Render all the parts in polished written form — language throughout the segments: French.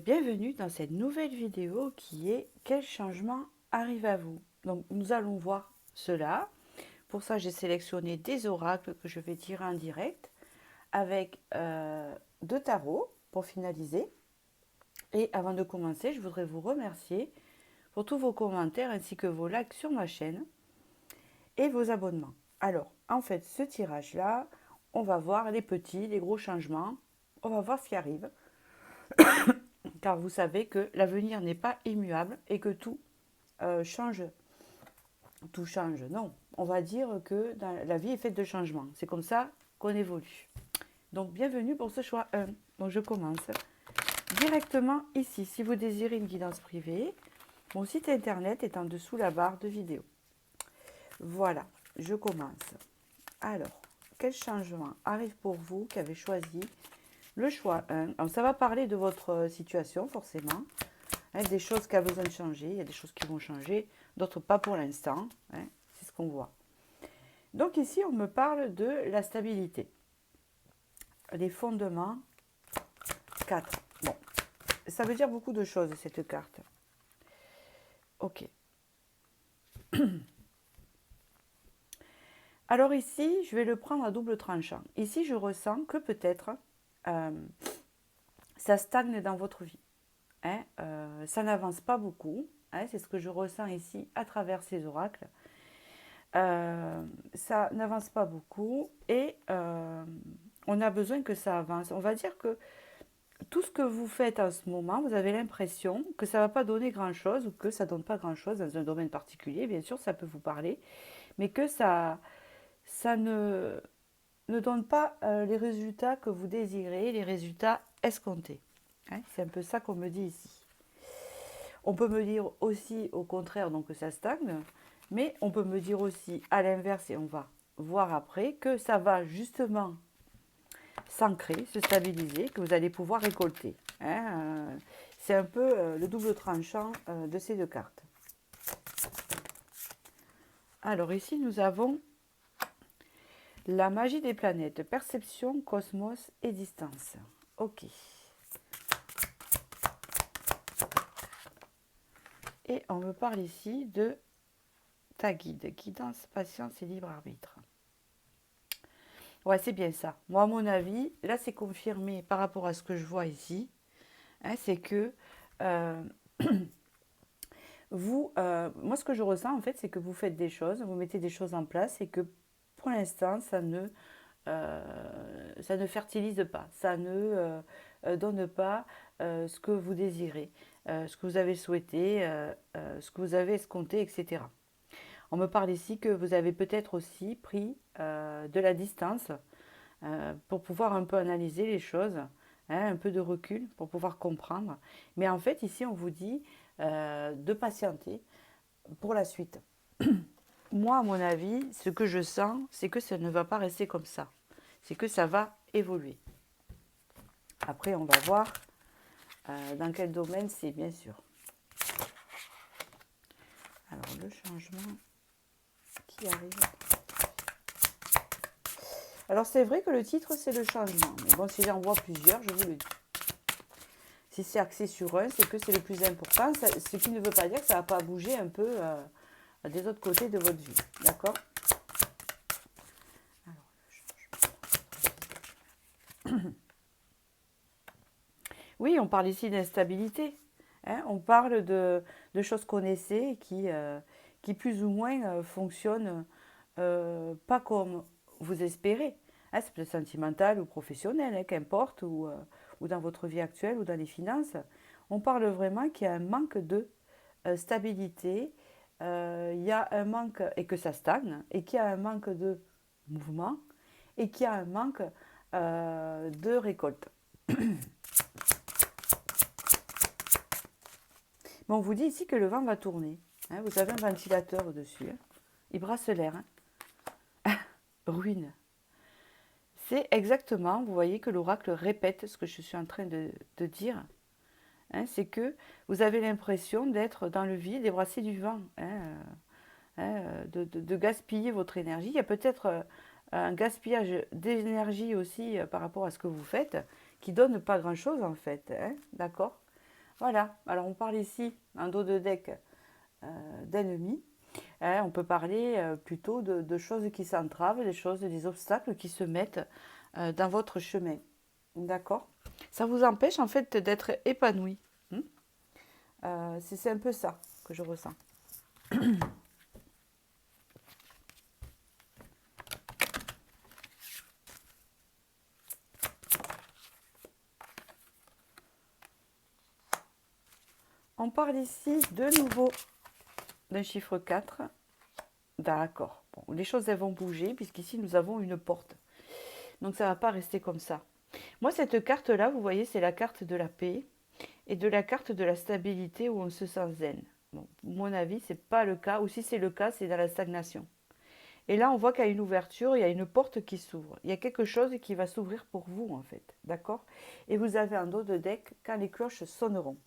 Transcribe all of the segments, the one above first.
Bienvenue dans cette nouvelle vidéo qui est quel changement arrive à vous. Donc nous allons voir cela. Pour ça j'ai sélectionné des oracles que je vais tirer en direct avec deux tarots pour finaliser. Et avant de commencer, je voudrais vous remercier pour tous vos commentaires ainsi que vos likes sur ma chaîne et vos abonnements. Alors en fait ce tirage là, on va voir les petits, les gros changements, on va voir ce qui arrive. Car vous savez que l'avenir n'est pas immuable et que tout change. Tout change, non. On va dire que la vie est faite de changements. C'est comme ça qu'on évolue. Donc, bienvenue pour ce choix 1. Donc, je commence directement ici. Si vous désirez une guidance privée, mon site internet est en dessous la barre de vidéo. Voilà, je commence. Alors, quel changement arrive pour vous qui avez choisi le choix 1? Alors, ça va parler de votre situation, forcément. Des choses qui ont besoin de changer. Il y a des choses qui vont changer, d'autres pas pour l'instant. C'est ce qu'on voit. Donc ici, on me parle de la stabilité. Les fondements 4. Bon, ça veut dire beaucoup de choses, cette carte. Ok. Alors ici, je vais le prendre à double tranchant. Ici, je ressens que peut-être ça stagne dans votre vie. Ça n'avance pas beaucoup. C'est ce que je ressens ici à travers ces oracles. Ça n'avance pas beaucoup et on a besoin que ça avance. On va dire que tout ce que vous faites en ce moment, vous avez l'impression que ça ne va pas donner grand-chose ou que ça ne donne pas grand-chose dans un domaine particulier. Bien sûr, ça peut vous parler, mais que ça ne donne pas les résultats que vous désirez, les résultats escomptés. C'est un peu ça qu'on me dit ici. On peut me dire aussi au contraire donc que ça stagne, mais on peut me dire aussi à l'inverse, et on va voir après, que ça va justement s'ancrer, se stabiliser, que vous allez pouvoir récolter. C'est un peu le double tranchant de ces deux cartes. Alors ici, nous avons la magie des planètes, perception, cosmos et distance. Ok. Et on me parle ici de ta guide, guidance, patience et libre arbitre. Ouais, c'est bien ça. Moi, à mon avis, là, c'est confirmé par rapport à ce que je vois ici. C'est que moi, ce que je ressens, en fait, c'est que vous faites des choses, vous mettez des choses en place et que pour l'instant, ça ne fertilise pas, ça ne donne pas ce que vous désirez, ce que vous avez souhaité, ce que vous avez escompté, etc. On me parle ici que vous avez peut-être aussi pris de la distance pour pouvoir un peu analyser les choses, un peu de recul pour pouvoir comprendre. Mais en fait, ici, on vous dit de patienter pour la suite. Moi, à mon avis, ce que je sens, c'est que ça ne va pas rester comme ça. C'est que ça va évoluer. Après, on va voir dans quel domaine c'est, bien sûr. Alors, le changement qui arrive. Alors, c'est vrai que le titre, c'est le changement. Mais bon, si j'en vois plusieurs, je vous le dis. Si c'est axé sur un, c'est que c'est le plus important. Ce qui ne veut pas dire que ça ne va pas bouger un peu des autres côtés de votre vie. D'accord? Oui, on parle ici d'instabilité. On parle de choses qu'on essaie qui plus ou moins fonctionnent pas comme vous espérez. C'est peut-être sentimental ou professionnel, qu'importe, ou dans votre vie actuelle ou dans les finances. On parle vraiment qu'il y a un manque de stabilité, il y a un manque, et que ça stagne, et qu'il y a un manque de mouvement, et qu'il y a un manque de récolte. Mais on vous dit ici que le vent va tourner. Vous avez un ventilateur au-dessus. Il brasse l'air. Ruine. C'est exactement, vous voyez que l'oracle répète ce que je suis en train de dire. C'est que vous avez l'impression d'être dans le vide et brasser du vent. De gaspiller votre énergie. Il y a peut-être un gaspillage d'énergie aussi par rapport à ce que vous faites qui ne donne pas grand-chose en fait. D'accord? Voilà, alors on parle ici, un dos de deck d'ennemis. Hein, on peut parler plutôt de choses qui s'entravent, des obstacles qui se mettent dans votre chemin. D'accord? Ça vous empêche en fait d'être épanoui. Hmm. C'est un peu ça que je ressens. On parle ici de nouveau d'un chiffre 4. D'accord. Bon, les choses elles vont bouger puisqu'ici nous avons une porte. Donc ça ne va pas rester comme ça. Moi cette carte-là, vous voyez, c'est la carte de la paix et de la carte de la stabilité où on se sent zen. Bon, à mon avis, ce n'est pas le cas. Ou si c'est le cas, c'est dans la stagnation. Et là, on voit qu'il y a une ouverture, il y a une porte qui s'ouvre. Il y a quelque chose qui va s'ouvrir pour vous, en fait. D'accord? Et vous avez un dos de deck quand les cloches sonneront.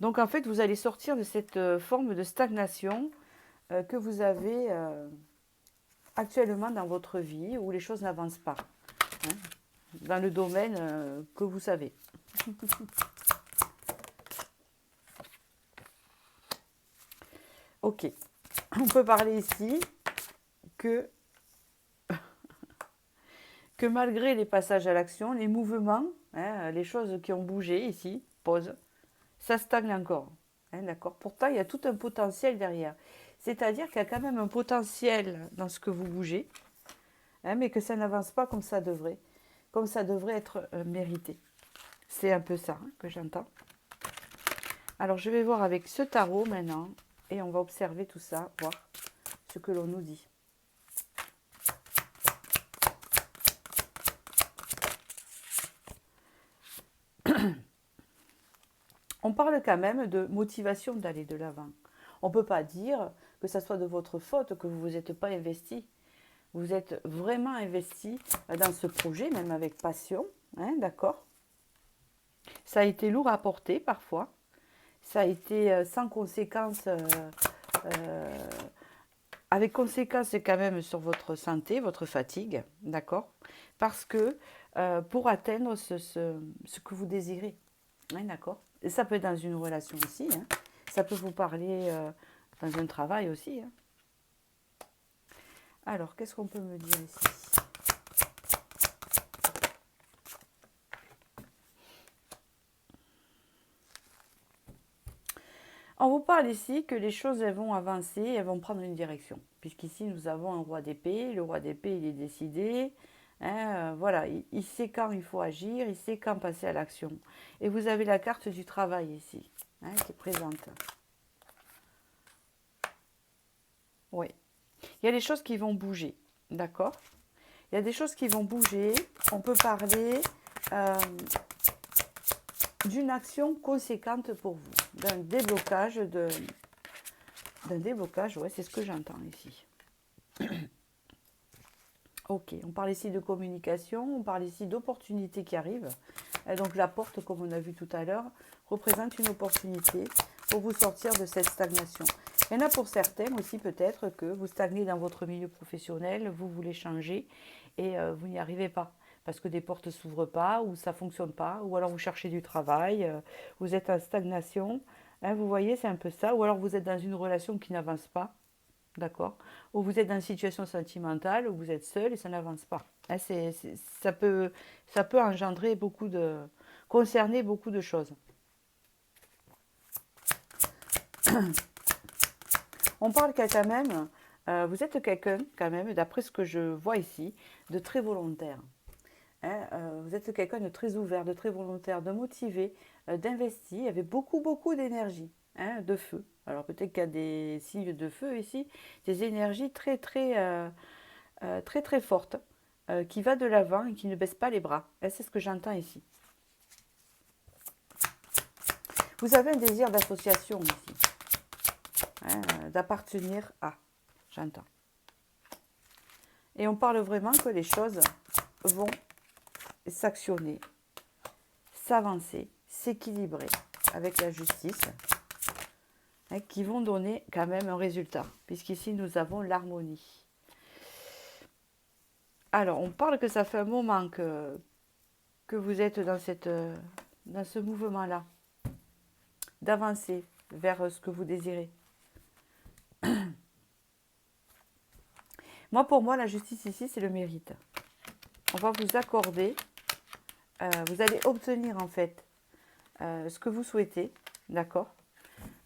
Donc, en fait, vous allez sortir de cette forme de stagnation que vous avez actuellement dans votre vie, où les choses n'avancent pas. Hein, dans le domaine que vous savez. Ok. On peut parler ici que malgré les passages à l'action, les mouvements, hein, les choses qui ont bougé ici, pause, ça stagne encore. Hein, d'accord. Pourtant, il y a tout un potentiel derrière. C'est-à-dire qu'il y a quand même un potentiel dans ce que vous bougez, hein, mais que ça n'avance pas comme ça devrait être mérité. C'est un peu ça hein, que j'entends. Alors, je vais voir avec ce tarot maintenant, et on va observer tout ça, voir ce que l'on nous dit. On parle quand même de motivation d'aller de l'avant. On ne peut pas dire que ça soit de votre faute que vous ne vous êtes pas investi. Vous êtes vraiment investi dans ce projet, même avec passion, hein, d'accord? Ça a été lourd à porter parfois. Ça a été sans conséquence, avec conséquence quand même sur votre santé, votre fatigue, d'accord? Parce que pour atteindre ce que vous désirez, hein, d'accord? Et ça peut être dans une relation aussi, hein. Ça peut vous parler dans un travail aussi. Hein. Alors, qu'est-ce qu'on peut me dire ici? On vous parle ici que les choses elles vont avancer, elles vont prendre une direction. Puisqu'ici, nous avons un roi d'épée. Le roi d'épée, il est décidé. Hein, voilà, il sait quand il faut agir, il sait quand passer à l'action. Et vous avez la carte du travail ici, hein, qui est présente. Oui. Il y a des choses qui vont bouger, d'accord? Il y a des choses qui vont bouger. On peut parler d'une action conséquente pour vous, d'un déblocage, ouais, c'est ce que j'entends ici. Ok, on parle ici de communication, on parle ici d'opportunités qui arrivent. Et donc la porte, comme on a vu tout à l'heure, représente une opportunité pour vous sortir de cette stagnation. Il y en a pour certains aussi peut-être que vous stagnez dans votre milieu professionnel, vous voulez changer et vous n'y arrivez pas. Parce que des portes ne s'ouvrent pas, ou ça ne fonctionne pas, ou alors vous cherchez du travail, vous êtes en stagnation. Hein, vous voyez, c'est un peu ça. Ou alors vous êtes dans une relation qui n'avance pas. D'accord? Ou vous êtes dans une situation sentimentale, où vous êtes seul et ça n'avance pas. Hein, ça peut engendrer concerner beaucoup de choses. On parle quand même, vous êtes quelqu'un quand même, d'après ce que je vois ici, de très volontaire. Hein, vous êtes quelqu'un de très ouvert, de très volontaire, de motivé, d'investi, avec beaucoup, beaucoup d'énergie, hein, de feu. Alors peut-être qu'il y a des signes de feu ici, des énergies très, très, très, très fortes, qui va de l'avant et qui ne baisse pas les bras. Et c'est ce que j'entends ici. Vous avez un désir d'association ici, hein, d'appartenir à, j'entends. Et on parle vraiment que les choses vont s'actionner, s'avancer, s'équilibrer avec la justice, hein, qui vont donner quand même un résultat, puisqu'ici nous avons l'harmonie. Alors, on parle que ça fait un moment que vous êtes dans ce mouvement-là. d'avancer vers ce que vous désirez. Moi, pour moi, la justice ici, c'est le mérite. On va vous accorder, vous allez obtenir en fait ce que vous souhaitez, d'accord?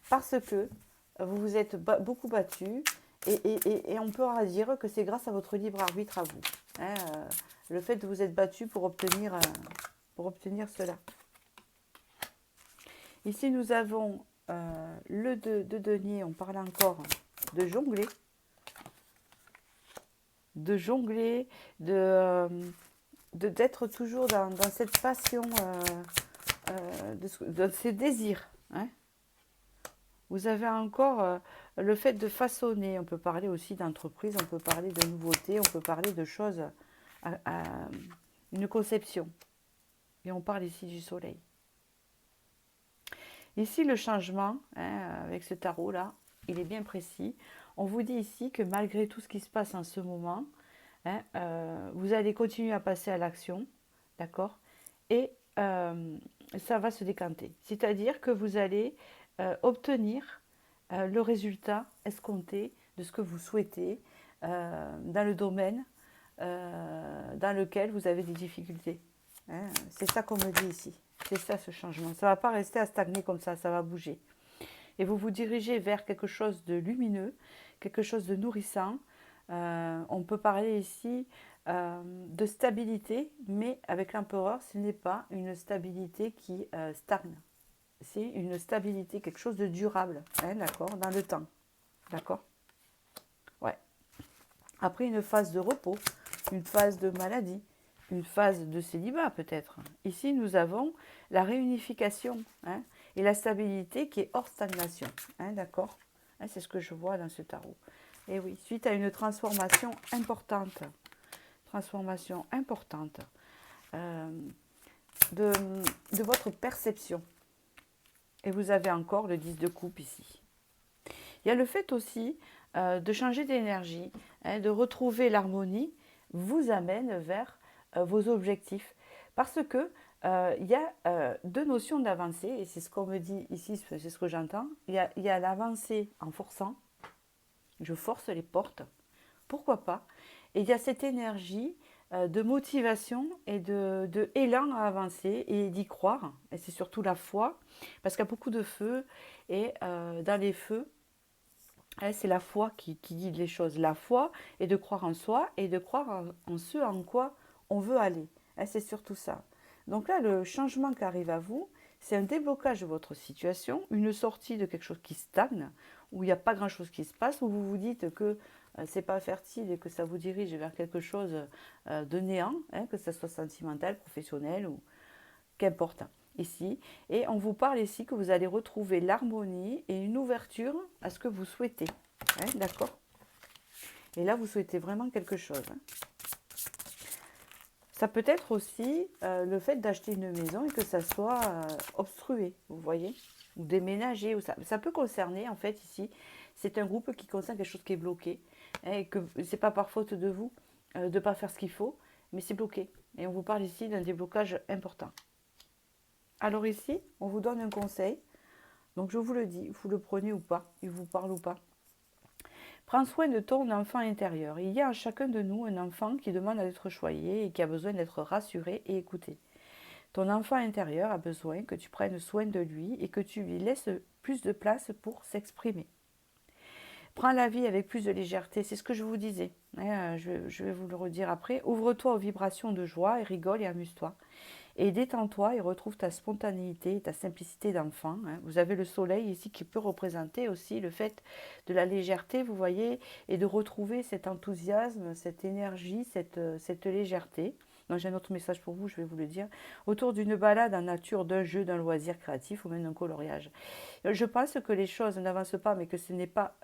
Parce que vous vous êtes beaucoup battu et on peut dire que c'est grâce à votre libre arbitre à vous. Hein, le fait de vous être battu pour obtenir cela. Ici, nous avons le 2 de denier, on parle encore de jongler. D'être toujours dans cette passion, de ces désirs. Hein. Vous avez encore le fait de façonner. On peut parler aussi d'entreprise, on peut parler de nouveautés, on peut parler de choses, une conception. Et on parle ici du soleil. Ici, le changement, hein, avec ce tarot-là, il est bien précis. On vous dit ici que malgré tout ce qui se passe en ce moment, hein, vous allez continuer à passer à l'action, d'accord? Et ça va se décanter. C'est-à-dire que vous allez obtenir le résultat escompté de ce que vous souhaitez dans le domaine dans lequel vous avez des difficultés. Hein. C'est ça qu'on me dit ici. C'est ça ce changement. Ça ne va pas rester à stagner comme ça va bouger. Et vous vous dirigez vers quelque chose de lumineux, quelque chose de nourrissant. On peut parler ici de stabilité, mais avec l'empereur, ce n'est pas une stabilité qui stagne. C'est une stabilité, quelque chose de durable, hein, d'accord, dans le temps. D'accord? Ouais. Après une phase de repos, une phase de maladie, une phase de célibat peut-être. Ici, nous avons la réunification, hein, et la stabilité qui est hors stagnation. Hein, d'accord? Hein, c'est ce que je vois dans ce tarot. Et oui, suite à une transformation importante. De votre perception. Et vous avez encore le 10 de coupe ici. Il y a le fait aussi de changer d'énergie, hein, de retrouver l'harmonie, vous amène vers vos objectifs. Parce que il y a deux notions d'avancée, et c'est ce qu'on me dit ici, c'est ce que j'entends. Il y a l'avancée en forçant, je force les portes, pourquoi pas. Et il y a cette énergie de motivation et de élan à avancer et d'y croire. Et c'est surtout la foi, parce qu'il y a beaucoup de feux, et dans les feux, c'est la foi qui guide les choses. La foi est de croire en soi et de croire en ce en quoi on veut aller. C'est surtout ça. Donc là, le changement qui arrive à vous, c'est un déblocage de votre situation, une sortie de quelque chose qui stagne, où il n'y a pas grand-chose qui se passe, où vous vous dites que c'est pas fertile et que ça vous dirige vers quelque chose de néant, hein, que ce soit sentimental, professionnel ou qu'importe ici. Et on vous parle ici que vous allez retrouver l'harmonie et une ouverture à ce que vous souhaitez. Hein, d'accord? Et là, vous souhaitez vraiment quelque chose. Hein. Ça peut être aussi le fait d'acheter une maison et que ça soit obstrué, vous voyez, ou déménager. Ou ça peut concerner, en fait, ici, c'est un groupe qui concerne quelque chose qui est bloqué. Hein, et que ce n'est pas par faute de vous de ne pas faire ce qu'il faut, mais c'est bloqué. Et on vous parle ici d'un déblocage important. Alors ici, on vous donne un conseil. Donc je vous le dis, vous le prenez ou pas, il vous parle ou pas. Prends soin de ton enfant intérieur. Il y a en chacun de nous un enfant qui demande à être choyé et qui a besoin d'être rassuré et écouté. Ton enfant intérieur a besoin que tu prennes soin de lui et que tu lui laisses plus de place pour s'exprimer. Prends la vie avec plus de légèreté, c'est ce que je vous disais. Je vais vous le redire après. Ouvre-toi aux vibrations de joie et rigole et amuse-toi. Et détends-toi et retrouve ta spontanéité et ta simplicité d'enfant. Hein. Vous avez le soleil ici qui peut représenter aussi le fait de la légèreté, vous voyez, et de retrouver cet enthousiasme, cette énergie, cette légèreté. Donc j'ai un autre message pour vous, je vais vous le dire. Autour d'une balade en nature, d'un jeu, d'un loisir créatif ou même d'un coloriage. Je pense que les choses n'avancent pas, mais que ce n'est pas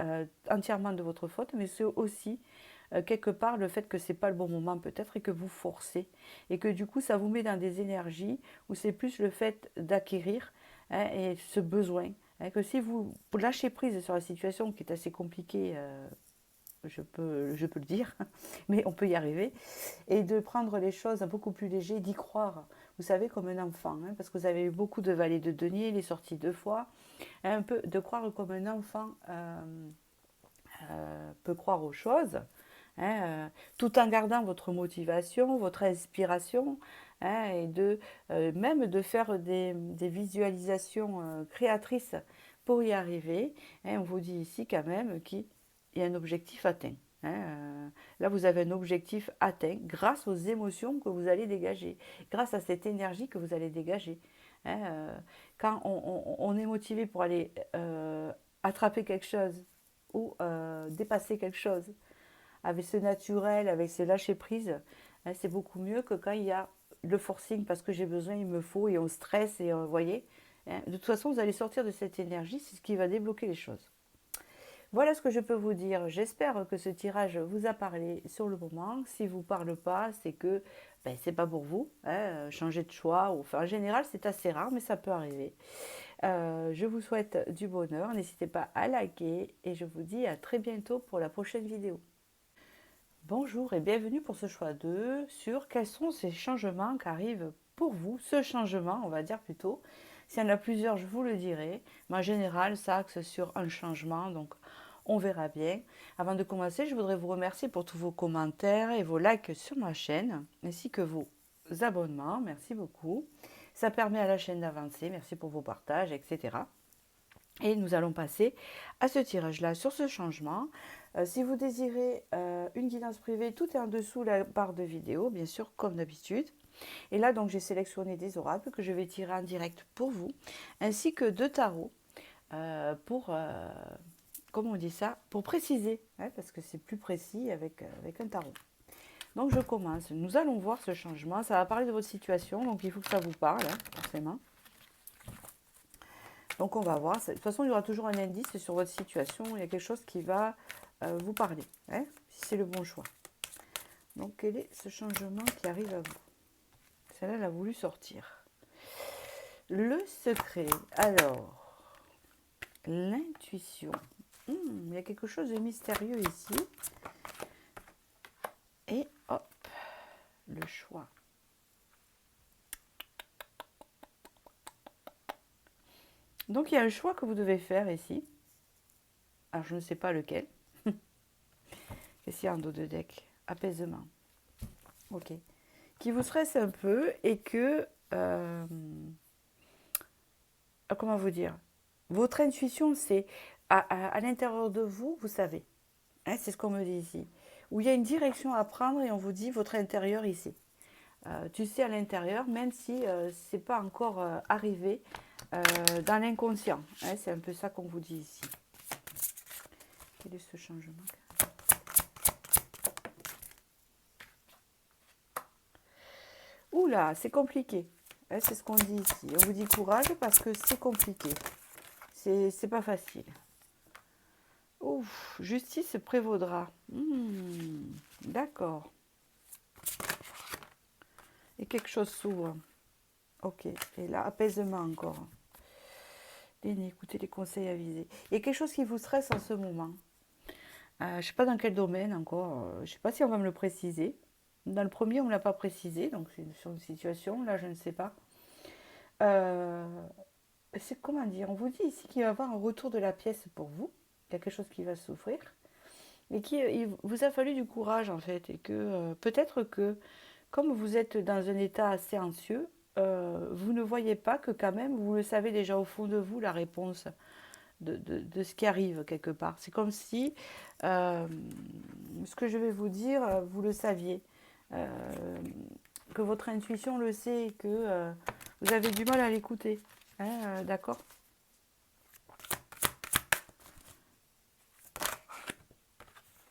entièrement de votre faute, mais c'est aussi quelque part le fait que c'est pas le bon moment peut-être et que vous forcez et que du coup ça vous met dans des énergies où c'est plus le fait d'acquérir, hein, et ce besoin, hein, que si vous lâchez prise sur la situation qui est assez compliquée je peux le dire, mais on peut y arriver, et de prendre les choses beaucoup plus léger, d'y croire, vous savez, comme un enfant, hein, parce que vous avez eu beaucoup de vallées de denier, il est sorti 2 fois, un peu de croire comme un enfant peut croire aux choses, hein, tout en gardant votre motivation, votre inspiration, hein, et même de faire des visualisations créatrices pour y arriver. Hein, on vous dit ici quand même qu'il y a un objectif atteint. Hein, là, vous avez un objectif atteint grâce aux émotions que vous allez dégager, grâce à cette énergie que vous allez dégager. Hein, quand on est motivé pour aller attraper quelque chose ou dépasser quelque chose, avec ce naturel, avec ce lâcher-prise, hein, c'est beaucoup mieux que quand il y a le forcing parce que j'ai besoin, il me faut, et on stresse, et vous voyez. Hein, de toute façon, vous allez sortir de cette énergie, c'est ce qui va débloquer les choses. Voilà ce que je peux vous dire. J'espère que ce tirage vous a parlé sur le moment. Si vous ne parle pas, c'est que ben, c'est pas pour vous. Hein, changer de choix. Enfin, en général, c'est assez rare, mais ça peut arriver. Je vous souhaite du bonheur. N'hésitez pas à liker et je vous dis à très bientôt pour la prochaine vidéo. Bonjour et bienvenue pour ce choix 2 sur quels sont ces changements qui arrivent pour vous. Ce changement, on va dire plutôt. S'il y en a plusieurs, je vous le dirai. Mais en général, ça axe sur un changement, donc on verra bien. Avant de commencer, je voudrais vous remercier pour tous vos commentaires et vos likes sur ma chaîne, ainsi que vos abonnements. Merci beaucoup. Ça permet à la chaîne d'avancer. Merci pour vos partages, etc. Et nous allons passer à ce tirage-là sur ce changement. Si vous désirez une guidance privée, tout est en dessous la barre de vidéo, bien sûr, comme d'habitude. Et là, donc, j'ai sélectionné des oracles que je vais tirer en direct pour vous, ainsi que 2 tarots pour, comment on dit ça, pour préciser, hein, parce que c'est plus précis avec un tarot. Donc, je commence. Nous allons voir ce changement. Ça va parler de votre situation, donc il faut que ça vous parle, hein, forcément. Donc on va voir. De toute façon, il y aura toujours un indice sur votre situation. Il y a quelque chose qui va vous parler, hein, si c'est le bon choix. Donc quel est ce changement qui arrive à vous? Celle-là, elle a voulu sortir. Le secret. Alors, l'intuition. Il y a quelque chose de mystérieux ici. Et hop, le choix. Donc il y a un choix que vous devez faire ici. Alors je ne sais pas lequel. Qu'est-ce qu'il y a en dos de deck? Apaisement. Ok. Qui vous stresse un peu et que... comment vous dire? Votre intuition, c'est à l'intérieur de vous, vous savez. Hein, c'est ce qu'on me dit ici. Où il y a une direction à prendre et on vous dit votre intérieur ici. Tu sais à l'intérieur, même si ce n'est pas encore arrivé dans l'inconscient. Hein, c'est un peu ça qu'on vous dit ici. Quel est ce changement? Oula, c'est compliqué. Hein, c'est ce qu'on dit ici. On vous dit courage parce que c'est compliqué. C'est pas facile. Ouf, justice prévaudra. D'accord. Et quelque chose s'ouvre. Ok. Et là, apaisement encore. Écoutez les conseils avisés. Il y a quelque chose qui vous stresse en ce moment. Je ne sais pas dans quel domaine encore. Je ne sais pas si on va me le préciser. Dans le premier, on ne l'a pas précisé. Donc, c'est sur une situation. Là, je ne sais pas. C'est comment dire? On vous dit ici qu'il va y avoir un retour de la pièce pour vous. Il y a quelque chose qui va souffrir. Et qu'il vous a fallu du courage, en fait. Et que peut-être que, comme vous êtes dans un état assez anxieux, vous ne voyez pas que quand même, vous le savez déjà au fond de vous, la réponse de ce qui arrive quelque part. C'est comme si ce que je vais vous dire, vous le saviez. Que votre intuition le sait et que vous avez du mal à l'écouter. Hein, d'accord?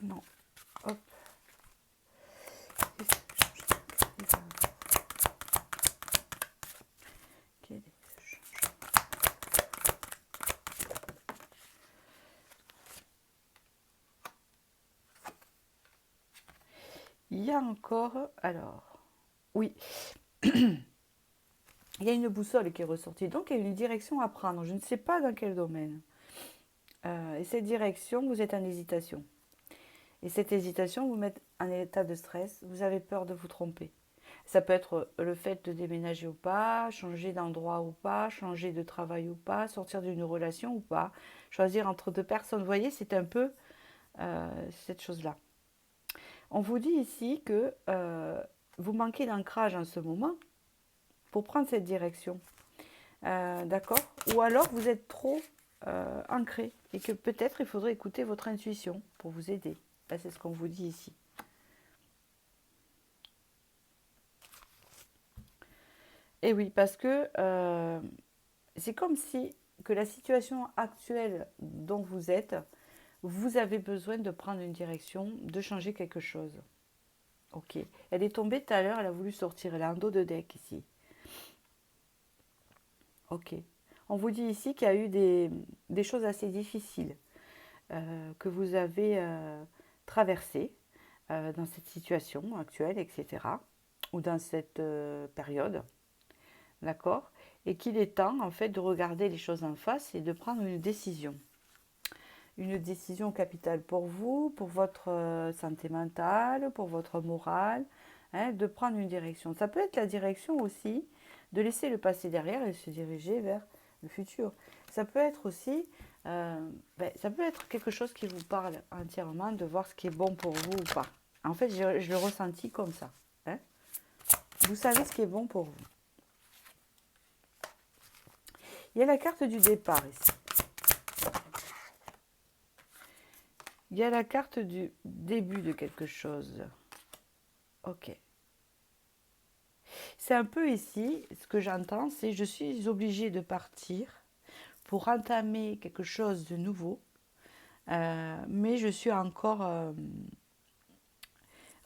Non. Hop. Il y a encore... Alors... Oui. Il y a une boussole qui est ressortie. Donc, il y a une direction à prendre. Je ne sais pas dans quel domaine. Et cette direction, vous êtes en hésitation. Et cette hésitation vous met en état de stress, vous avez peur de vous tromper. Ça peut être le fait de déménager ou pas, changer d'endroit ou pas, changer de travail ou pas, sortir d'une relation ou pas, choisir entre deux personnes. Vous voyez, c'est un peu cette chose-là. On vous dit ici que vous manquez d'ancrage en ce moment pour prendre cette direction. D'accord. Ou alors vous êtes trop ancré et que peut-être il faudrait écouter votre intuition pour vous aider. Là, c'est ce qu'on vous dit ici. Et oui, parce que c'est comme si que la situation actuelle dont vous êtes, vous avez besoin de prendre une direction, de changer quelque chose. Ok. Elle est tombée tout à l'heure, elle a voulu sortir, elle a un dos de deck ici. Ok. On vous dit ici qu'il y a eu des choses assez difficiles que vous avez traversées dans cette situation actuelle, etc. Ou dans cette période. D'accord. Et qu'il est temps, en fait, de regarder les choses en face et de prendre une décision. Une décision capitale pour vous, pour votre santé mentale, pour votre morale, hein, de prendre une direction. Ça peut être la direction aussi de laisser le passé derrière et se diriger vers le futur. Ça peut être aussi, ça peut être quelque chose qui vous parle entièrement, de voir ce qui est bon pour vous ou pas. En fait, je le ressentis comme ça. Hein. Vous savez ce qui est bon pour vous. Il y a la carte du départ ici. Il y a la carte du début de quelque chose. Ok. C'est un peu ici, ce que j'entends, c'est je suis obligée de partir pour entamer quelque chose de nouveau, mais je suis encore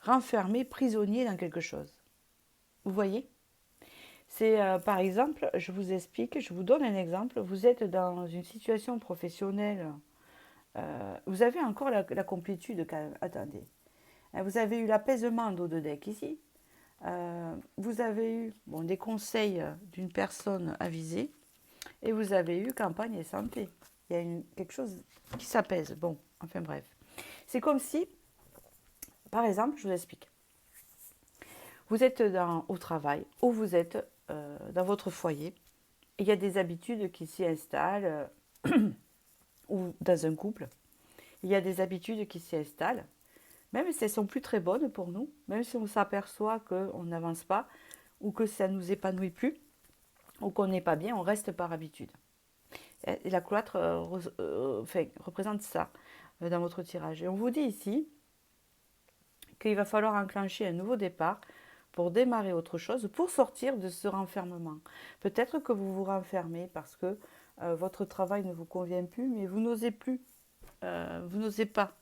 renfermée, prisonnier dans quelque chose. Vous voyez? C'est par exemple, je vous explique, je vous donne un exemple, vous êtes dans une situation professionnelle, vous avez encore la complétude quand même, attendez. Vous avez eu l'apaisement d'eau de deck ici, vous avez eu des conseils d'une personne avisée et vous avez eu campagne et santé. Il y a quelque chose qui s'apaise. Bon, enfin bref. C'est comme si, par exemple, je vous explique. Vous êtes au travail ou vous êtes dans votre foyer. Et il y a des habitudes qui s'y installent ou dans un couple. Il y a des habitudes qui s'y installent. Même si elles ne sont plus très bonnes pour nous, même si on s'aperçoit qu'on n'avance pas ou que ça ne nous épanouit plus ou qu'on n'est pas bien, on reste par habitude. Et la cloître représente ça dans votre tirage. Et on vous dit ici qu'il va falloir enclencher un nouveau départ pour démarrer autre chose, pour sortir de ce renfermement. Peut-être que vous vous renfermez parce que votre travail ne vous convient plus, mais vous n'osez plus, vous n'osez pas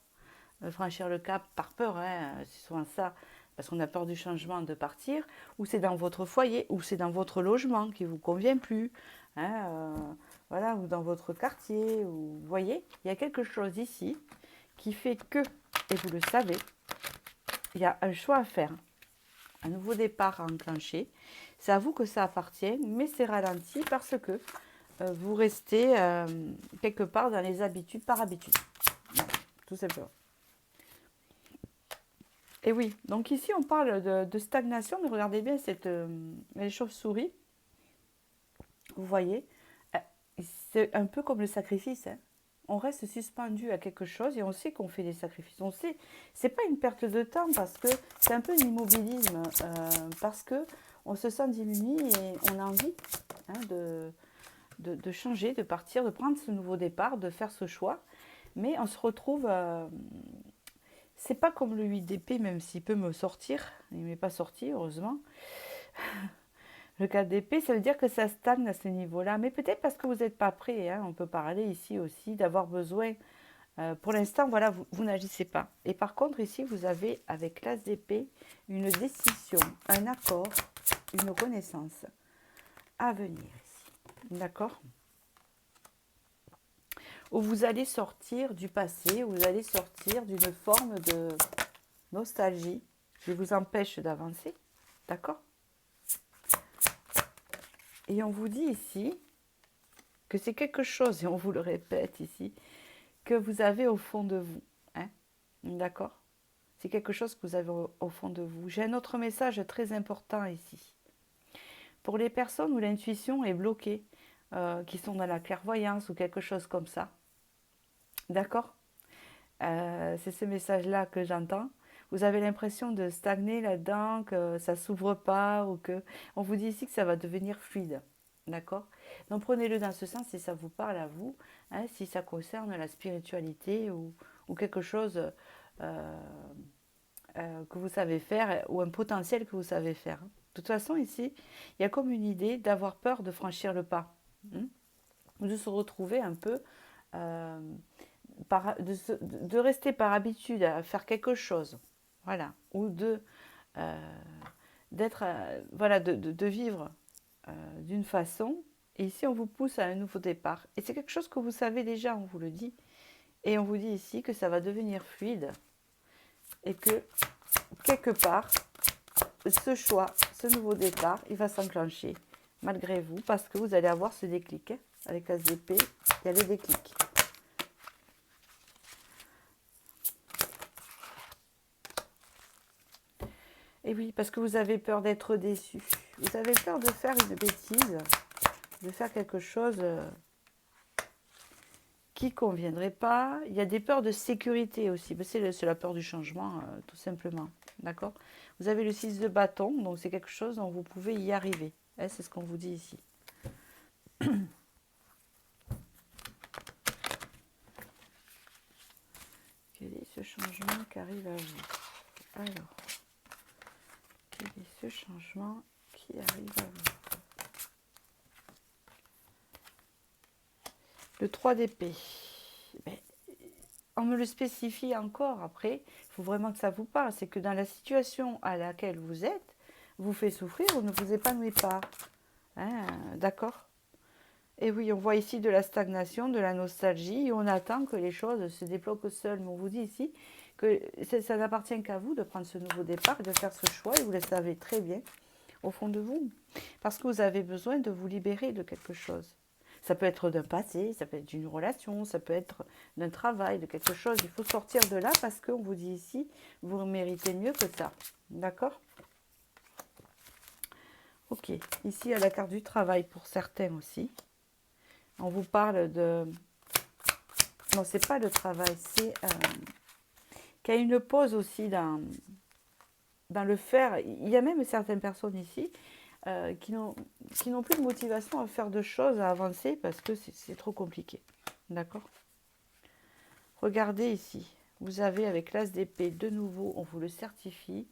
franchir le cap par peur, hein, c'est souvent ça, parce qu'on a peur du changement de partir, ou c'est dans votre foyer, ou c'est dans votre logement qui ne vous convient plus, hein, voilà, ou dans votre quartier, ou, vous voyez, il y a quelque chose ici qui fait que, et vous le savez, il y a un choix à faire, un nouveau départ à enclencher, c'est à vous que ça appartient, mais c'est ralenti parce que vous restez quelque part dans les habitudes par habitude, voilà, tout simplement. Et oui, donc ici on parle de stagnation, mais regardez bien les chauves-souris, vous voyez, c'est un peu comme le sacrifice. Hein. On reste suspendu à quelque chose et on sait qu'on fait des sacrifices. On sait, c'est pas une perte de temps parce que c'est un peu un immobilisme, parce que on se sent démuni et on a envie hein, de changer, de partir, de prendre ce nouveau départ, de faire ce choix. Mais on se retrouve c'est pas comme le 8 d'épée, même s'il peut me sortir. Il ne m'est pas sorti, heureusement. Le 4 d'épée, ça veut dire que ça stagne à ce niveau-là. Mais peut-être parce que vous n'êtes pas prêt. Hein. On peut parler ici aussi d'avoir besoin. Pour l'instant, voilà, vous n'agissez pas. Et par contre, ici, vous avez, avec l'as d'épée, une décision, un accord, une renaissance à venir ici. D'accord ? Où vous allez sortir du passé, où vous allez sortir d'une forme de nostalgie qui vous empêche d'avancer, d'accord? Et on vous dit ici que c'est quelque chose, et on vous le répète ici, que vous avez au fond de vous, hein? D'accord? C'est quelque chose que vous avez au fond de vous. J'ai un autre message très important ici. Pour les personnes où l'intuition est bloquée, qui sont dans la clairvoyance ou quelque chose comme ça, d'accord? C'est ce message-là que j'entends. Vous avez l'impression de stagner là-dedans, que ça ne s'ouvre pas, ou que... On vous dit ici que ça va devenir fluide, d'accord? Donc prenez-le dans ce sens si ça vous parle à vous, hein, si ça concerne la spiritualité ou quelque chose que vous savez faire, ou un potentiel que vous savez faire. De toute façon, ici, il y a comme une idée d'avoir peur de franchir le pas, hein, ou de se retrouver un peu... euh, de rester par habitude à faire quelque chose, voilà, ou euh, d'être, voilà, de vivre d'une façon. Et ici, on vous pousse à un nouveau départ. Et c'est quelque chose que vous savez déjà, on vous le dit. Et on vous dit ici que ça va devenir fluide et que quelque part, ce choix, ce nouveau départ, il va s'enclencher malgré vous parce que vous allez avoir ce déclic. Hein. Avec l'as d'épée, il y a le déclic. Et oui, parce que vous avez peur d'être déçu. Vous avez peur de faire une bêtise, de faire quelque chose qui ne conviendrait pas. Il y a des peurs de sécurité aussi. C'est la peur du changement, tout simplement. D'accord? Vous avez le 6 de bâton, donc c'est quelque chose dont vous pouvez y arriver. Hein, c'est ce qu'on vous dit ici. Quel est ce changement qui arrive à vous? Alors, quel est ce changement qui arrive à vous? Le 3 d'épée. Ben, on me le spécifie encore après. Il faut vraiment que ça vous parle. C'est que dans la situation à laquelle vous êtes, vous fait souffrir ou ne vous épanouit pas. Hein, d'accord? Et oui, on voit ici de la stagnation, de la nostalgie, et on attend que les choses se débloquent seules. Mais on vous dit ici que ça n'appartient qu'à vous de prendre ce nouveau départ, de faire ce choix, et vous le savez très bien au fond de vous. Parce que vous avez besoin de vous libérer de quelque chose. Ça peut être d'un passé, ça peut être d'une relation, ça peut être d'un travail, de quelque chose. Il faut sortir de là parce qu'on vous dit ici, vous méritez mieux que ça. D'accord? Ok. Ici, il y a la carte du travail pour certains aussi. On vous parle de... Non, c'est pas le travail, c'est qu'il y a une pause aussi dans le faire. Il y a même certaines personnes ici qui n'ont plus de motivation à faire de choses, à avancer, parce que c'est trop compliqué. D'accord? Regardez ici. Vous avez avec l'as d'épée, de nouveau, on vous le certifie,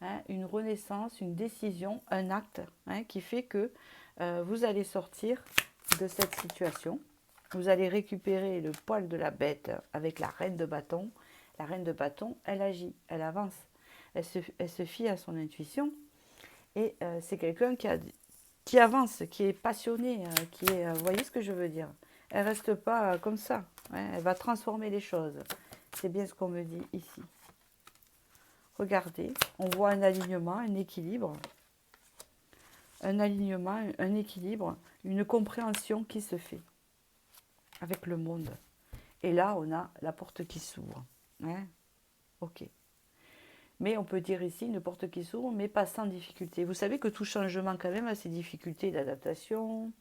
hein, une renaissance, une décision, un acte hein, qui fait que vous allez sortir de cette situation. Vous allez récupérer le poil de la bête avec la reine de bâton. La reine de bâton, elle agit, elle avance. Elle se fie à son intuition. Et c'est quelqu'un qui avance, qui est passionné, qui est... vous voyez ce que je veux dire? Elle ne reste pas comme ça. Hein, elle va transformer les choses. C'est bien ce qu'on me dit ici. Regardez, on voit un alignement, un équilibre. Un alignement, un équilibre, une compréhension qui se fait avec le monde. Et là, on a la porte qui s'ouvre. Hein? Ok. Mais on peut dire ici une porte qui s'ouvre, mais pas sans difficulté. Vous savez que tout changement, quand même, a ses difficultés d'adaptation,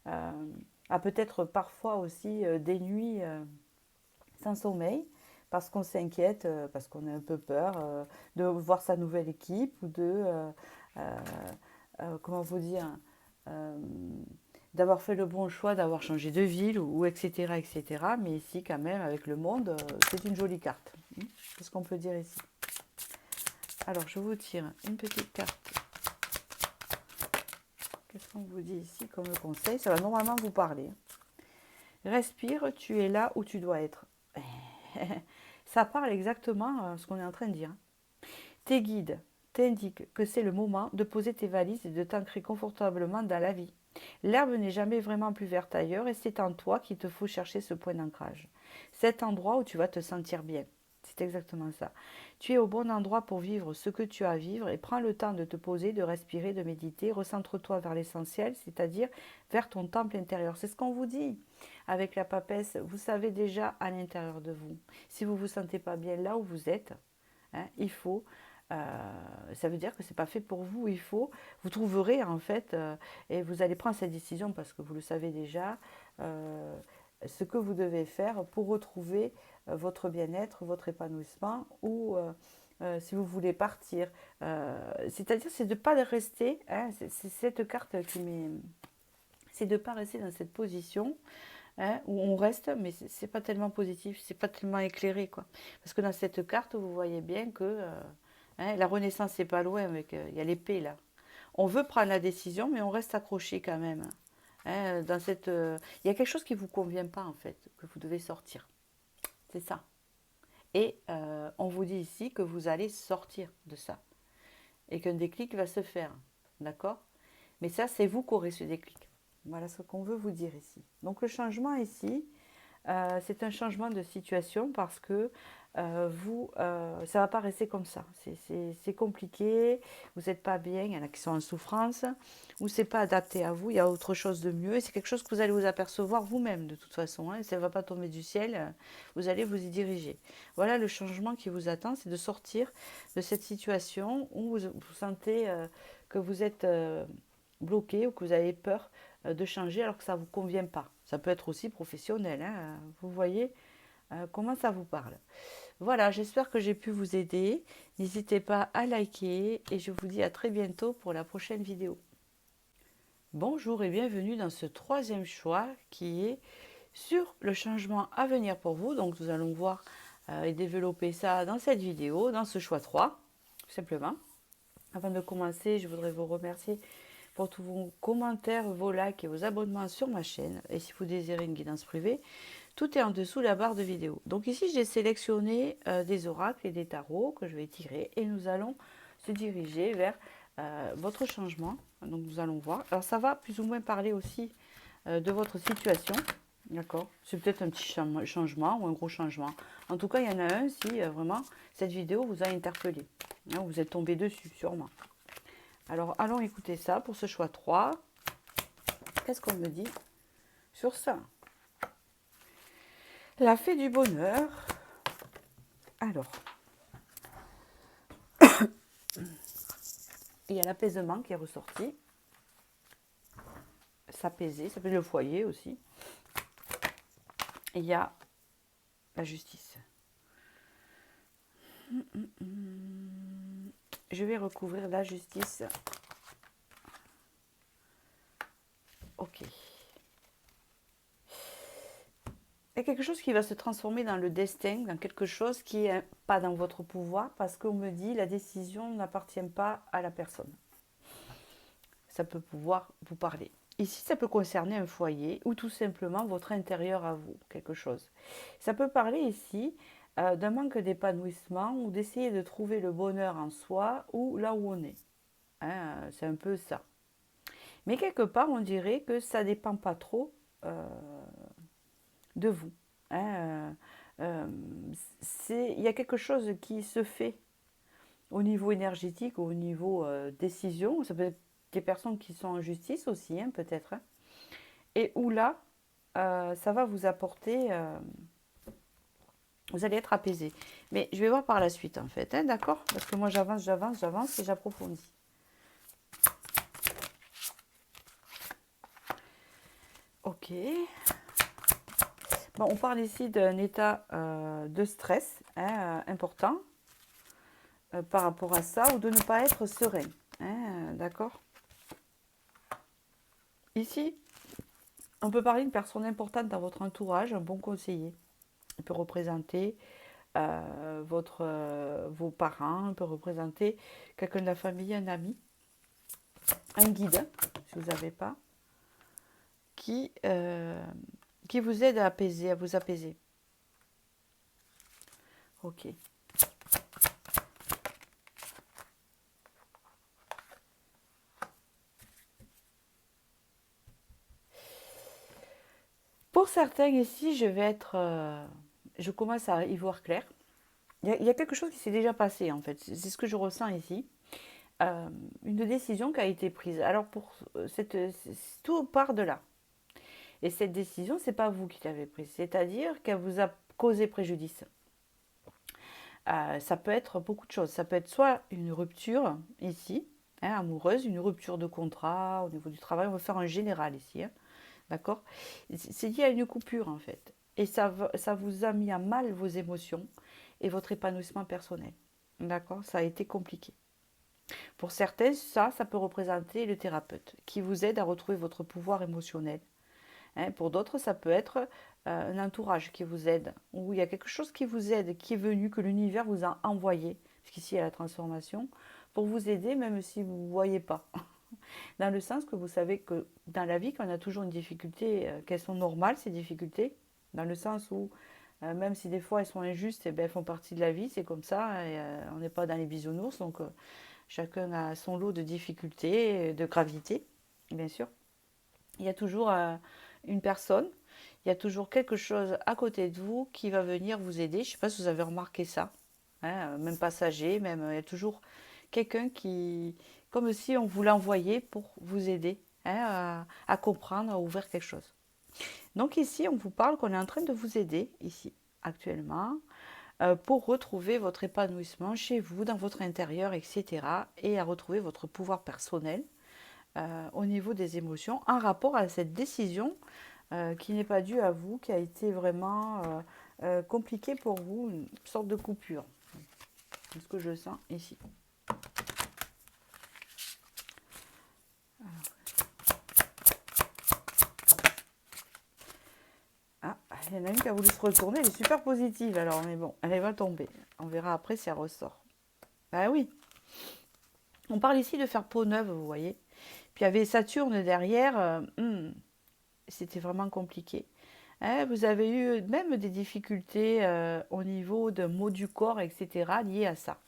a peut-être parfois aussi des nuits sans sommeil, parce qu'on s'inquiète, parce qu'on a un peu peur de voir sa nouvelle équipe ou de, comment vous dire, d'avoir fait le bon choix, d'avoir changé de ville ou etc., etc. Mais ici, quand même, avec le monde, c'est une jolie carte. C'est ce qu'on peut dire ici. Alors, je vous tire une petite carte. Qu'est-ce qu'on vous dit ici comme conseil? Ça va normalement vous parler. Respire, tu es là où tu dois être. Ça parle exactement ce qu'on est en train de dire. Tes guides t'indiquent que c'est le moment de poser tes valises et de t'ancrer confortablement dans la vie. L'herbe n'est jamais vraiment plus verte ailleurs et c'est en toi qu'il te faut chercher ce point d'ancrage. Cet endroit où tu vas te sentir bien. C'est exactement ça. Tu es au bon endroit pour vivre ce que tu as à vivre et prends le temps de te poser, de respirer, de méditer. Recentre-toi vers l'essentiel, c'est-à-dire vers ton temple intérieur. C'est ce qu'on vous dit. Avec la papesse, vous savez déjà à l'intérieur de vous. Si vous ne vous sentez pas bien là où vous êtes, hein. Il faut, ça veut dire que c'est pas fait pour vous. Vous trouverez en fait, et vous allez prendre cette décision parce que vous le savez déjà, ce que vous devez faire pour retrouver votre bien-être, votre épanouissement ou si vous voulez partir. C'est-à-dire, c'est de ne pas rester, hein, c'est cette carte qui m'est... C'est de ne pas rester dans cette position, hein, où on reste, mais c'est pas tellement positif, c'est pas tellement éclairé, quoi. Parce que dans cette carte, vous voyez bien que hein, la renaissance c'est pas loin, avec il y a l'épée là. On veut prendre la décision, mais on reste accroché quand même. Hein, il y a quelque chose qui vous convient pas en fait, que vous devez sortir. C'est ça. Et on vous dit ici que vous allez sortir de ça et qu'un déclic va se faire, d'accord? Mais ça, c'est vous qui aurez ce déclic. Voilà ce qu'on veut vous dire ici. Donc le changement ici, c'est un changement de situation parce que ça ne va pas rester comme ça. C'est compliqué, vous n'êtes pas bien, il y en a qui sont en souffrance, ou c'est pas adapté à vous, il y a autre chose de mieux, et c'est quelque chose que vous allez vous apercevoir vous-même de toute façon, hein, ça ne va pas tomber du ciel, vous allez vous y diriger. Voilà le changement qui vous attend, c'est de sortir de cette situation où vous sentez que vous êtes bloqué ou que vous avez peur de changer alors que ça ne vous convient pas. Ça peut être aussi professionnel, hein, vous voyez comment ça vous parle. Voilà, j'espère que j'ai pu vous aider. N'hésitez pas à liker et je vous dis à très bientôt pour la prochaine vidéo. Bonjour et bienvenue dans ce troisième choix qui est sur le changement à venir pour vous. Donc nous allons voir et développer ça dans cette vidéo, dans ce choix 3, tout simplement. Avant de commencer, je voudrais vous remercier pour tous vos commentaires, vos likes et vos abonnements sur ma chaîne. Et si vous désirez une guidance privée, tout est en dessous de la barre de vidéo. Donc ici, j'ai sélectionné des oracles et des tarots que je vais tirer et nous allons se diriger vers votre changement. Donc nous allons voir. Alors ça va plus ou moins parler aussi de votre situation. D'accord. C'est peut-être un petit changement ou un gros changement. En tout cas, il y en a un si vraiment cette vidéo vous a interpellé. Hein, vous êtes tombé dessus, sûrement. Alors, allons écouter ça pour ce choix 3. Qu'est-ce qu'on me dit sur ça? La fée du bonheur. Alors, il y a l'apaisement qui est ressorti. S'apaiser, ça peut être le foyer aussi. Il y a la justice. Je vais recouvrir la justice. Ok. Il y a quelque chose qui va se transformer dans le destin, dans quelque chose qui n'est pas dans votre pouvoir, parce qu'on me dit la décision n'appartient pas à la personne. Ça peut pouvoir vous parler. Ici, ça peut concerner un foyer ou tout simplement votre intérieur à vous, quelque chose. Ça peut parler ici d'un manque d'épanouissement ou d'essayer de trouver le bonheur en soi ou là où on est. Hein, c'est un peu ça. Mais quelque part, on dirait que ça ne dépend pas trop de vous. Hein, il y a quelque chose qui se fait au niveau énergétique, au niveau décision. Ça peut être des personnes qui sont en justice aussi, hein, peut-être. Hein, et où là, ça va vous apporter... vous allez être apaisé. Mais je vais voir par la suite, en fait. Hein, d'accord? Parce que moi, j'avance et j'approfondis. Ok. Bon, on parle ici d'un état de stress hein, important par rapport à ça, ou de ne pas être serein. Hein, d'accord? Ici, on peut parler d'une personne importante dans votre entourage, un bon conseiller. Il peut représenter vos parents, il peut représenter quelqu'un de la famille, un ami, un guide, si vous n'avez pas, qui vous aide à vous apaiser. Ok. Pour certains ici, je commence à y voir clair. Il y a quelque chose qui s'est déjà passé en fait. C'est ce que je ressens ici. Une décision qui a été prise. Alors tout part de là. Et cette décision, c'est pas vous qui l'avez prise. C'est-à-dire qu'elle vous a causé préjudice. Ça peut être beaucoup de choses. Ça peut être soit une rupture ici, hein, amoureuse, une rupture de contrat au niveau du travail. On va faire un général ici, hein, d'accord? C'est lié à une coupure en fait. Et ça vous a mis à mal vos émotions et votre épanouissement personnel. D'accord? Ça a été compliqué. Pour certains, ça peut représenter le thérapeute qui vous aide à retrouver votre pouvoir émotionnel. Hein. Pour d'autres, ça peut être un entourage qui vous aide, ou il y a quelque chose qui vous aide, qui est venu, que l'univers vous a envoyé, puisqu'ici il y a la transformation, pour vous aider, même si vous ne voyez pas. Dans le sens que vous savez que dans la vie, quand on a toujours une difficulté, qu'elles sont normales, ces difficultés, dans le sens où même si des fois elles sont injustes, eh ben, elles font partie de la vie, c'est comme ça, et, on n'est pas dans les bisounours, donc chacun a son lot de difficultés, de gravité, bien sûr. Il y a toujours une personne, il y a toujours quelque chose à côté de vous qui va venir vous aider. Je ne sais pas si vous avez remarqué ça, hein, même passager, même il y a toujours quelqu'un qui, comme si on vous l'envoyait pour vous aider, hein, à comprendre, à ouvrir quelque chose. Donc ici, on vous parle qu'on est en train de vous aider, ici, actuellement, pour retrouver votre épanouissement chez vous, dans votre intérieur, etc. Et à retrouver votre pouvoir personnel au niveau des émotions en rapport à cette décision qui n'est pas due à vous, qui a été vraiment compliquée pour vous, une sorte de coupure. C'est ce que je sens ici. Ah, il y en a une qui a voulu se retourner, elle est super positive alors, mais bon, elle va tomber. On verra après si elle ressort. Ah oui, on parle ici de faire peau neuve, vous voyez. Puis il y avait Saturne derrière, c'était vraiment compliqué. Hein, vous avez eu même des difficultés au niveau de maux du corps, etc., liées à ça.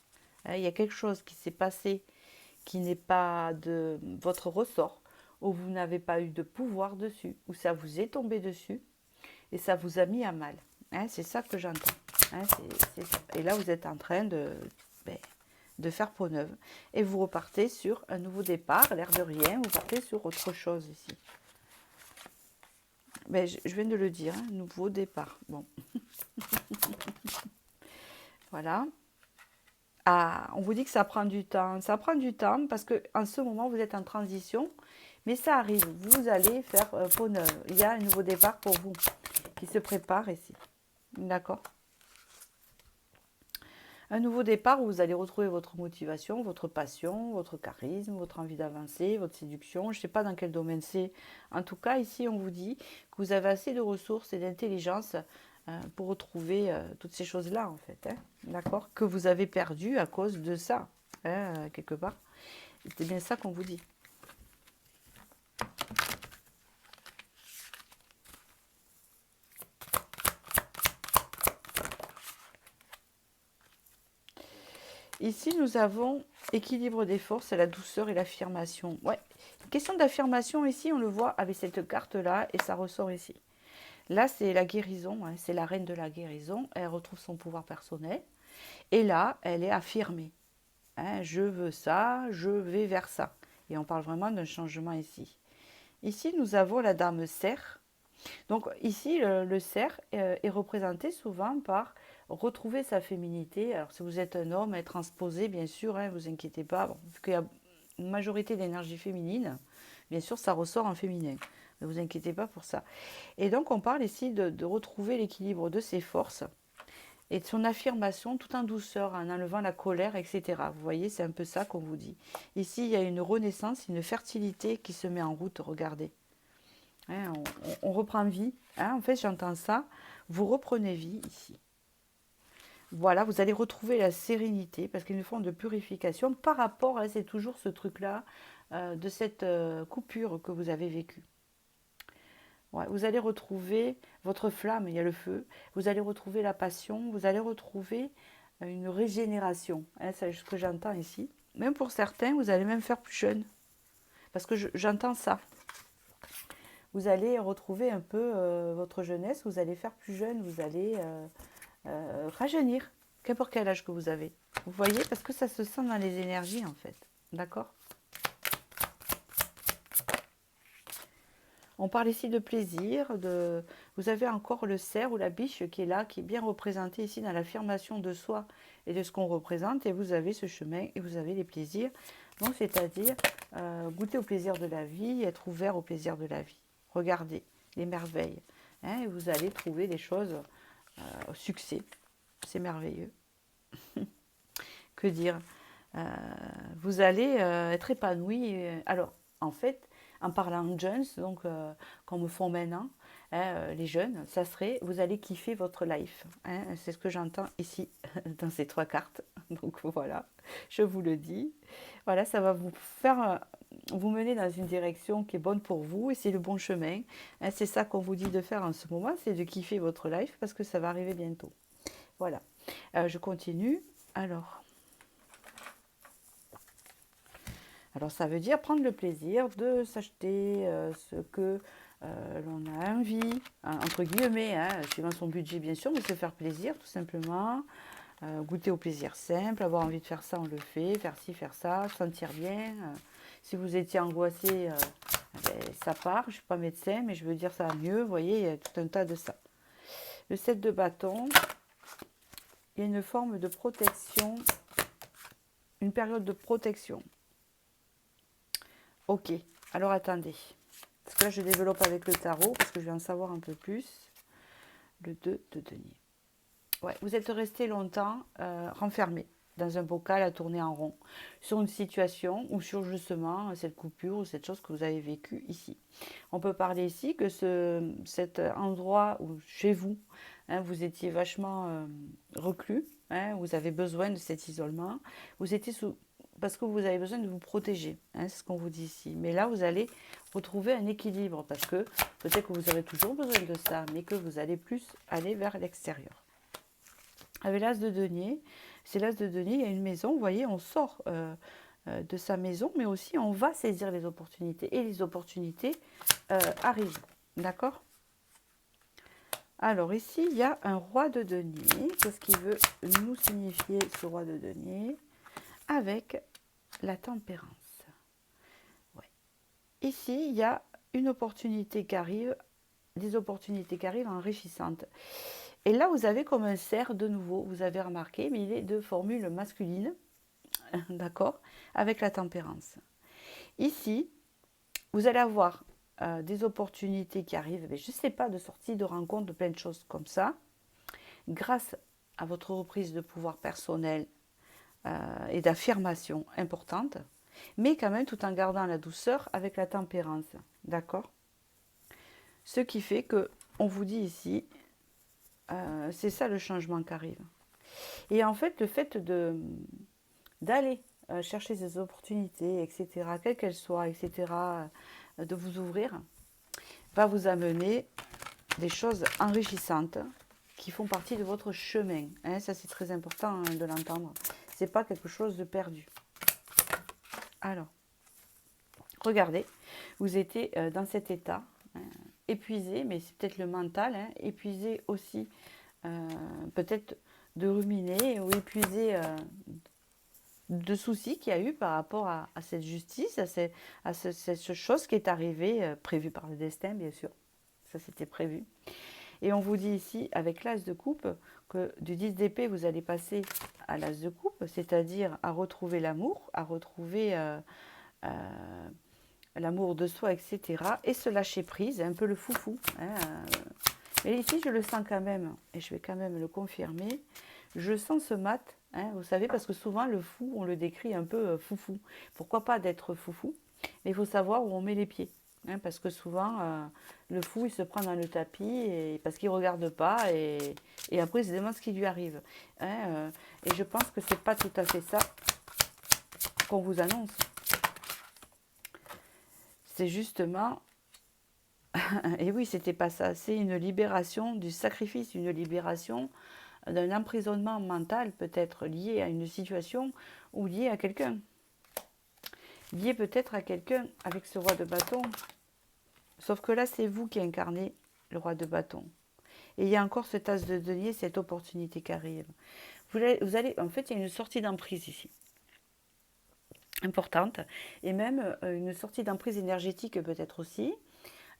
Hein, il y a quelque chose qui s'est passé qui n'est pas de votre ressort, où vous n'avez pas eu de pouvoir dessus, où ça vous est tombé dessus et ça vous a mis à mal. Hein, c'est ça que j'entends. Hein, et là, vous êtes en train ben, de faire peau neuve. Et vous repartez sur un nouveau départ, l'air de rien, vous partez sur autre chose ici. Mais je viens de le dire, hein, nouveau départ. Bon. Voilà. Ah, on vous dit que ça prend du temps. Ça prend du temps parce qu'en ce moment, vous êtes en transition. Mais ça arrive. Vous allez faire peau neuve. Il y a un nouveau départ pour vous qui se prépare ici. D'accord? Un nouveau départ où vous allez retrouver votre motivation, votre passion, votre charisme, votre envie d'avancer, votre séduction. Je ne sais pas dans quel domaine c'est. En tout cas, ici, on vous dit que vous avez assez de ressources et d'intelligence pour retrouver toutes ces choses-là, en fait. Hein, d'accord? Que vous avez perdu à cause de ça, hein, quelque part. C'est bien ça qu'on vous dit. Ici, nous avons équilibre des forces, la douceur et l'affirmation. Ouais, question d'affirmation ici, on le voit avec cette carte-là et ça ressort ici. Là, c'est la guérison, hein, c'est la reine de la guérison. Elle retrouve son pouvoir personnel. Et là, elle est affirmée. Hein, je veux ça, je vais vers ça. Et on parle vraiment d'un changement ici. Ici, nous avons la dame cerf. Donc ici, le cerf est représenté souvent par retrouver sa féminité. Alors si vous êtes un homme, être transposé, bien sûr, hein, vous inquiétez pas. Bon, vu qu'il y a une majorité d'énergie féminine, bien sûr, ça ressort en féminin. Ne vous inquiétez pas pour ça. Et donc on parle ici de retrouver l'équilibre de ses forces et de son affirmation tout en douceur, en enlevant la colère, etc. Vous voyez, c'est un peu ça qu'on vous dit. Ici, il y a une renaissance, une fertilité qui se met en route, regardez. Hein, on reprend vie. Hein, en fait, j'entends ça. Vous reprenez vie ici. Voilà, vous allez retrouver la sérénité parce qu'il y a une forme de purification par rapport à, c'est toujours ce truc-là, de cette coupure que vous avez vécue. Ouais, vous allez retrouver votre flamme, il y a le feu. Vous allez retrouver la passion. Vous allez retrouver une régénération. Hein, c'est ce que j'entends ici. Même pour certains, vous allez même faire plus jeune. Parce que j'entends ça. Vous allez retrouver un peu votre jeunesse, vous allez faire plus jeune, vous allez rajeunir, qu'importe quel âge que vous avez. Vous voyez, parce que ça se sent dans les énergies en fait. D'accord? On parle ici de plaisir, vous avez encore le cerf ou la biche qui est là, qui est bien représenté ici dans l'affirmation de soi et de ce qu'on représente, et vous avez ce chemin et vous avez les plaisirs. Donc, c'est-à-dire goûter au plaisir de la vie, être ouvert au plaisir de la vie. Regardez les merveilles, hein, et vous allez trouver des choses au succès. C'est merveilleux. Que dire vous allez être épanoui. Alors, en fait, en parlant de jeunes, donc comme font maintenant les jeunes, ça serait vous allez kiffer votre life. Hein, c'est ce que j'entends ici dans ces 3 cartes. Donc voilà, je vous le dis. Voilà, ça va vous faire vous mener dans une direction qui est bonne pour vous et c'est le bon chemin. Hein, c'est ça qu'on vous dit de faire en ce moment, c'est de kiffer votre life parce que ça va arriver bientôt. Voilà, je continue. Alors ça veut dire prendre le plaisir de s'acheter ce que l'on a envie, hein, entre guillemets, hein, suivant son budget bien sûr, mais se faire plaisir tout simplement, goûter au plaisir simple, avoir envie de faire ça, on le fait, faire ci, faire ça, se sentir bien. Si vous étiez angoissé, ben, ça part, je ne suis pas médecin, mais je veux dire ça va mieux, vous voyez, il y a tout un tas de ça. Le 7 de bâton, il y a une forme de protection, une période de protection. Ok, alors attendez. Parce que là, je développe avec le tarot, parce que je vais en savoir un peu plus. Le 2 de denier. Ouais, vous êtes resté longtemps renfermé dans un bocal à tourner en rond, sur une situation ou sur justement cette coupure ou cette chose que vous avez vécue ici. On peut parler ici que cet endroit où, chez vous, hein, vous étiez vachement reclus, hein, vous avez besoin de cet isolement, vous étiez parce que vous avez besoin de vous protéger, hein, c'est ce qu'on vous dit ici. Mais là, vous allez retrouver un équilibre parce que peut-être que vous aurez toujours besoin de ça, mais que vous allez plus aller vers l'extérieur. Avec l'as de denier, c'est l'as de denier, il y a une maison, vous voyez, on sort de sa maison, mais aussi on va saisir les opportunités. Et les opportunités arrivent, d'accord? Alors ici, il y a un roi de denier. Qu'est-ce qui veut nous signifier ce roi de denier? Avec la tempérance. Ouais. Ici, il y a une opportunité qui arrive, des opportunités qui arrivent enrichissantes. Et là, vous avez comme un cerf de nouveau, vous avez remarqué, mais il est de formule masculine, d'accord, avec la tempérance. Ici, vous allez avoir des opportunités qui arrivent, mais je ne sais pas, de sortie, de rencontre, de plein de choses comme ça, grâce à votre reprise de pouvoir personnel et d'affirmation importante, mais quand même tout en gardant la douceur avec la tempérance, d'accord? Ce qui fait que, on vous dit ici, c'est ça le changement qui arrive. Et en fait, le fait d'aller chercher ces opportunités, etc., quelles qu'elles soient, etc., de vous ouvrir, va vous amener des choses enrichissantes qui font partie de votre chemin. Hein, ça, c'est très important hein, de l'entendre. C'est pas quelque chose de perdu. Alors, regardez, vous étiez dans cet état, hein, épuisé, mais c'est peut-être le mental, hein, épuisé aussi, peut-être de ruminer ou épuisé de soucis qu'il y a eu par rapport à cette justice, à cette chose qui est arrivée, prévue par le destin, bien sûr. Ça, c'était prévu. Et on vous dit ici, avec l'as de coupe, que du 10 d'épée, vous allez passer à l'as de coupe, c'est-à-dire à retrouver l'amour, à retrouver l'amour de soi, etc. Et se lâcher prise, un peu le foufou. Hein, mais ici, je le sens quand même, et je vais quand même le confirmer, je sens ce mat, hein, vous savez, parce que souvent le fou, on le décrit un peu foufou. Pourquoi pas d'être foufou? Mais il faut savoir où on met les pieds. Hein, parce que souvent, le fou, il se prend dans le tapis et, parce qu'il ne regarde pas et après, il se demande ce qui lui arrive. Hein, et je pense que ce n'est pas tout à fait ça qu'on vous annonce. C'est justement, et oui, c'était pas ça, c'est une libération du sacrifice, une libération d'un emprisonnement mental peut-être lié à une situation ou lié à quelqu'un. Lié peut-être à quelqu'un avec ce roi de bâton. Sauf que là, c'est vous qui incarnez le roi de bâton. Et il y a encore ce tasse de denier, cette opportunité qui arrive. Vous allez, en fait, il y a une sortie d'emprise ici. Importante. Et même une sortie d'emprise énergétique peut-être aussi.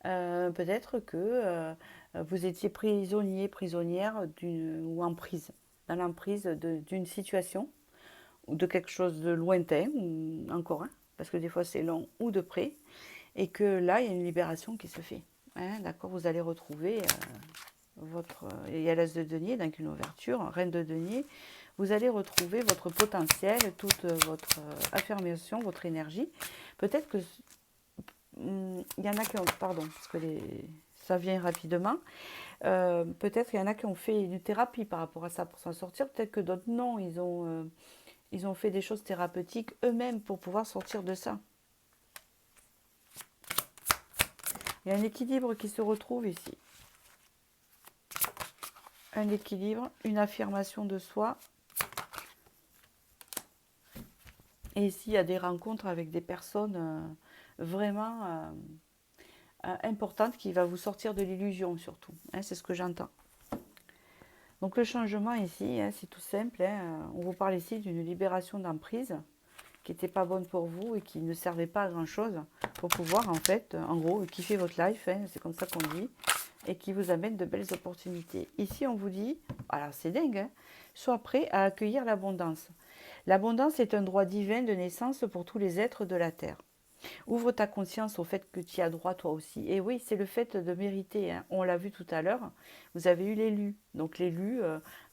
Peut-être que vous étiez prisonnier, prisonnière ou en prise. dans l'emprise d'une situation ou de quelque chose de lointain, ou encore, hein, parce que des fois c'est long ou de près, et que là, il y a une libération qui se fait. Hein, d'accord, vous allez retrouver votre... il y a l'as de denier, donc une ouverture, reine de denier. Vous allez retrouver votre potentiel, toute votre affirmation, votre énergie. Peut-être que... il y en a qui ont... Pardon, parce que ça vient rapidement. Peut-être qu'il y en a qui ont fait une thérapie par rapport à ça pour s'en sortir. Peut-être que d'autres non, ils ont fait des choses thérapeutiques eux-mêmes pour pouvoir sortir de ça. Il y a un équilibre qui se retrouve ici. Un équilibre, une affirmation de soi. Et ici, il y a des rencontres avec des personnes vraiment importantes qui vont vous sortir de l'illusion surtout. Hein, c'est ce que j'entends. Donc le changement ici, hein, c'est tout simple. Hein, on vous parle ici d'une libération d'emprise qui n'était pas bonne pour vous et qui ne servait pas à grand chose pour pouvoir en fait, en gros, kiffer votre life, hein, c'est comme ça qu'on dit, et qui vous amène de belles opportunités. Ici on vous dit, alors c'est dingue, hein, sois prêt à accueillir l'abondance. L'abondance est un droit divin de naissance pour tous les êtres de la Terre. Ouvre ta conscience au fait que tu y as droit toi aussi. Et oui, c'est le fait de mériter. Hein. On l'a vu tout à l'heure, vous avez eu l'élu. Donc l'élu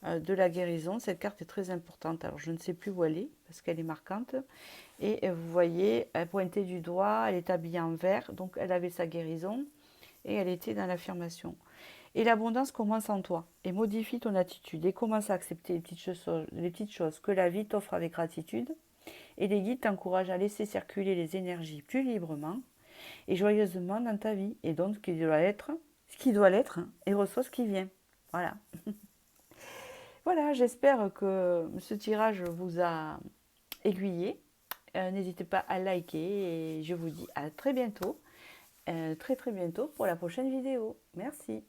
de la guérison, cette carte est très importante. Alors je ne sais plus où elle est, parce qu'elle est marquante. Et vous voyez, elle pointait du doigt, elle est habillée en vert, donc elle avait sa guérison et elle était dans l'affirmation. Et l'abondance commence en toi et modifie ton attitude et commence à accepter les petites choses que la vie t'offre avec gratitude. Et les guides t'encouragent à laisser circuler les énergies plus librement et joyeusement dans ta vie. Et donc ce qui doit l'être, et reçoit ce qui vient. Voilà. Voilà, j'espère que ce tirage vous a aiguillé. N'hésitez pas à liker et je vous dis à très bientôt. Très bientôt pour la prochaine vidéo. Merci.